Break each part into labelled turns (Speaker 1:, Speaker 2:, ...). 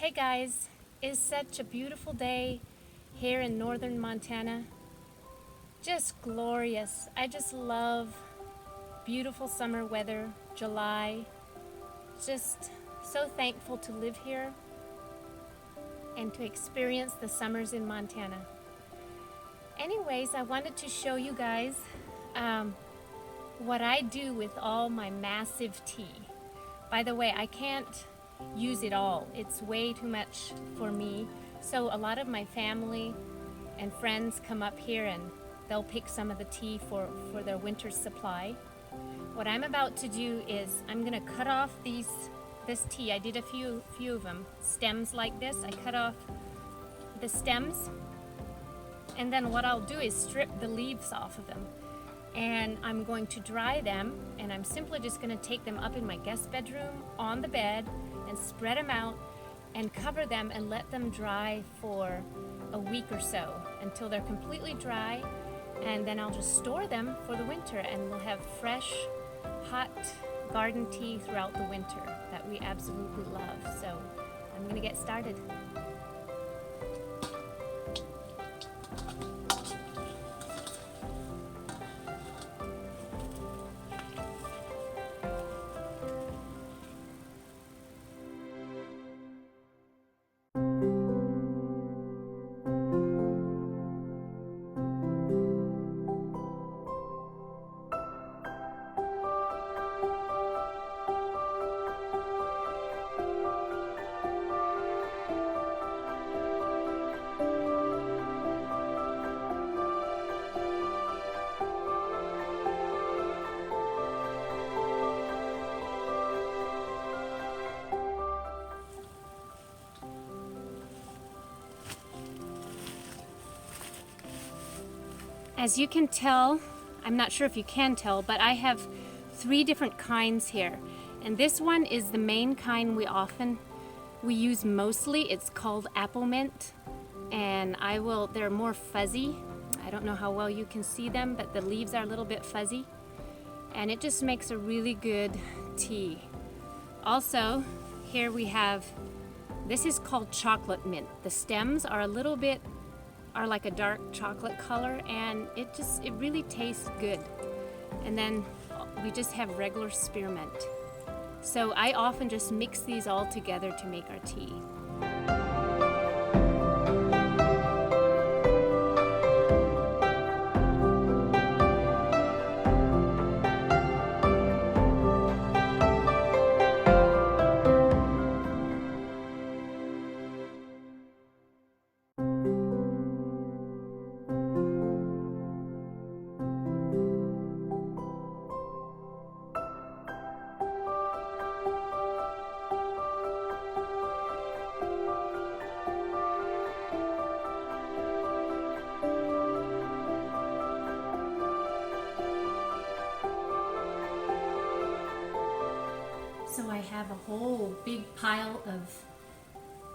Speaker 1: Hey guys, it's such a beautiful day here in northern Montana. Just glorious. I just love beautiful summer weather, July. Just so thankful to live here and to experience the summers in Montana. Anyways, I wanted to show you guys what I do with all my massive tea. By the way, I can't use it all. It's way too much for me. So a lot of my family and friends come up here and they'll pick some of the tea for their winter supply. What I'm about to do is I'm gonna cut off this tea. I did a few of them, stems like this. I cut off the stems, and then what I'll do is strip the leaves off of them. And I'm going to dry them, and I'm simply just gonna take them up in my guest bedroom on the bed and spread them out and cover them and let them dry for a week or so until they're completely dry, and then I'll just store them for the winter and we'll have fresh, hot garden tea throughout the winter that we absolutely love. So I'm gonna get started. As you can tell, I'm not sure if you can tell, but I have 3 different kinds here. And this one is the main kind we use mostly. It's called apple mint. And they're more fuzzy. I don't know how well you can see them, but the leaves are a little bit fuzzy. And it just makes a really good tea. Also, here we have, this is called chocolate mint. The stems are like a dark chocolate color, and it really tastes good. And then we just have regular spearmint. So I often just mix these all together to make our tea. So I have a whole big pile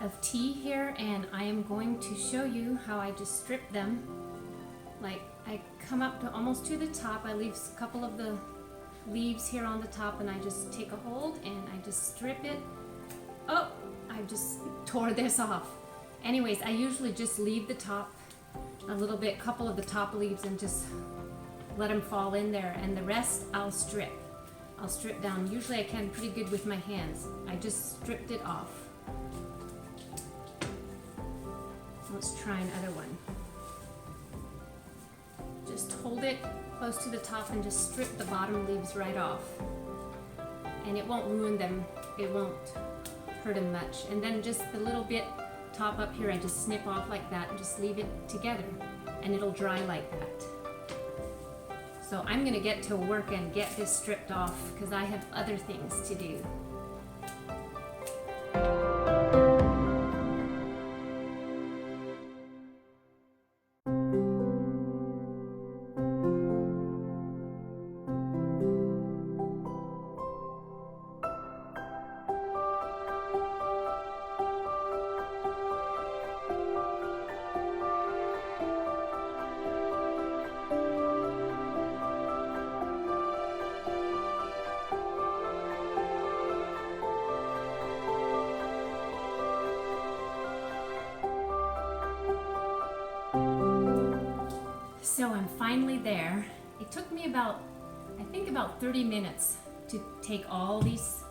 Speaker 1: of tea here, and I am going to show you how I just strip them. Like, I come up to almost to the top. I leave a couple of the leaves here on the top, and I just take a hold and I just strip it. Oh, I just tore this off. Anyways, I usually just leave the top a little bit, couple of the top leaves, and just let them fall in there, and the rest I'll strip down. Usually I can pretty good with my hands. I just stripped it off. Let's try another one. Just hold it close to the top and just strip the bottom leaves right off. And it won't ruin them. It won't hurt them much. And then just the little bit top up here, I just snip off like that and just leave it together. And it'll dry like that. So I'm gonna get to work and get this stripped off because I have other things to do. So I'm finally there. It took me about, I think about 30 minutes to take all these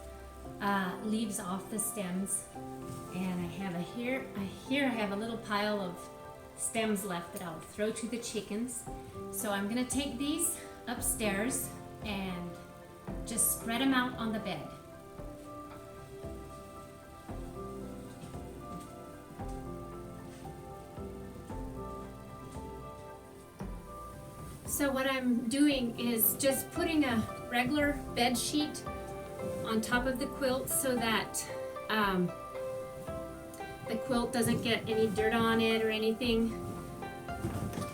Speaker 1: leaves off the stems. And I have here I have a little pile of stems left that I'll throw to the chickens. So I'm gonna take these upstairs and just spread them out on the bed. So what I'm doing is just putting a regular bed sheet on top of the quilt so that the quilt doesn't get any dirt on it or anything.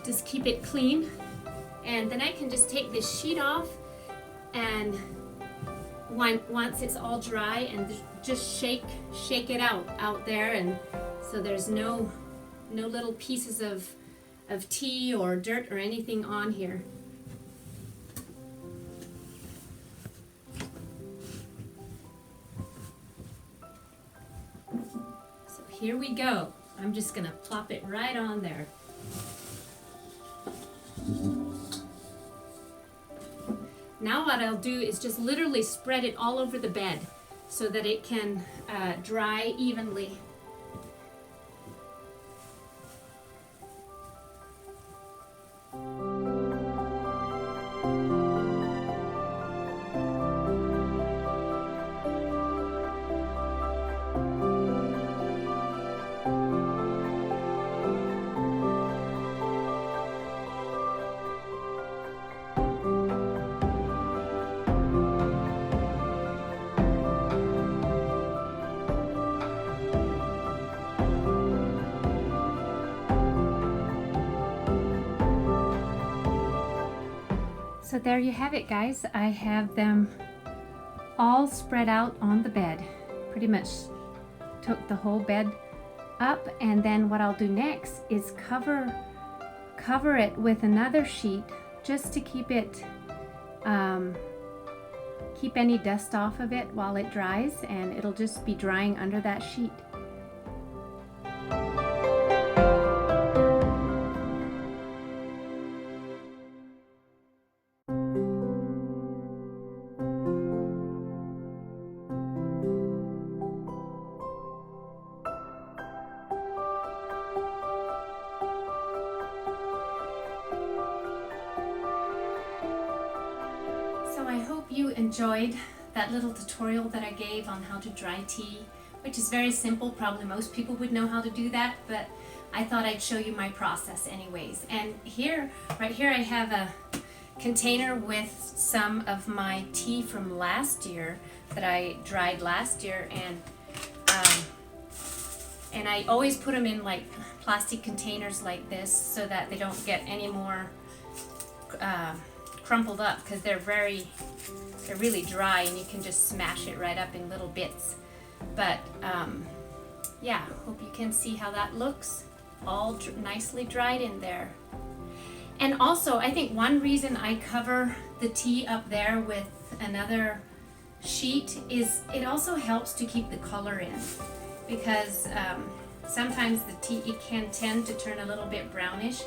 Speaker 1: Just keep it clean. And then I can just take this sheet off, and once it's all dry, and just shake it out there, and so there's no little pieces of tea or dirt or anything on here. So here we go. I'm just gonna plop it right on there. Now what I'll do is just literally spread it all over the bed so that it can dry evenly. So there you have it, guys. I have them all spread out on the bed. Pretty much took the whole bed up, and then what I'll do next is cover it with another sheet just to keep it keep any dust off of it while it dries, and it'll just be drying under that sheet. So I hope you enjoyed that little tutorial that I gave on how to dry tea, which is very simple. Probably most people would know how to do that, but I thought I'd show you my process anyways. And right here I have a container with some of my tea from last year that I dried last year, and I always put them in like plastic containers like this so that they don't get any more crumpled up, because they're really dry and you can just smash it right up in little bits. But yeah, hope you can see how that looks, all nicely dried in there. And also, I think one reason I cover the tea up there with another sheet is it also helps to keep the color in, because sometimes the tea, it can tend to turn a little bit brownish,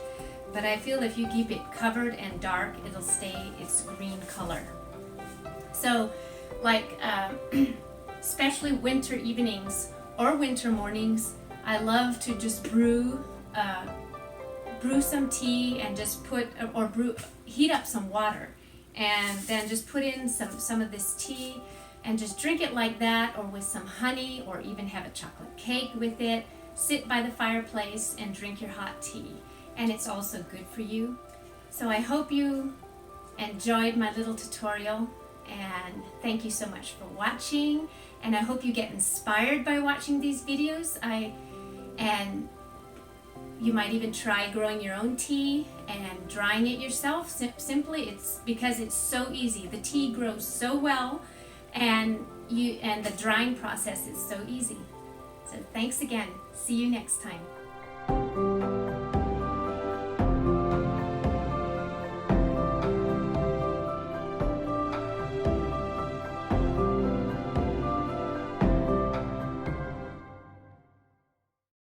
Speaker 1: but I feel if you keep it covered and dark, it'll stay its green color. So like especially winter evenings or winter mornings, I love to just brew some tea and just heat up some water, and then just put in some of this tea and just drink it like that, or with some honey, or even have a chocolate cake with it. Sit by the fireplace and drink your hot tea, and it's also good for you. So I hope you enjoyed my little tutorial, and thank you so much for watching, and I hope you get inspired by watching these videos. And you might even try growing your own tea and drying it yourself. Simply, it's because it's so easy. The tea grows so well, and the drying process is so easy. So thanks again. See you next time.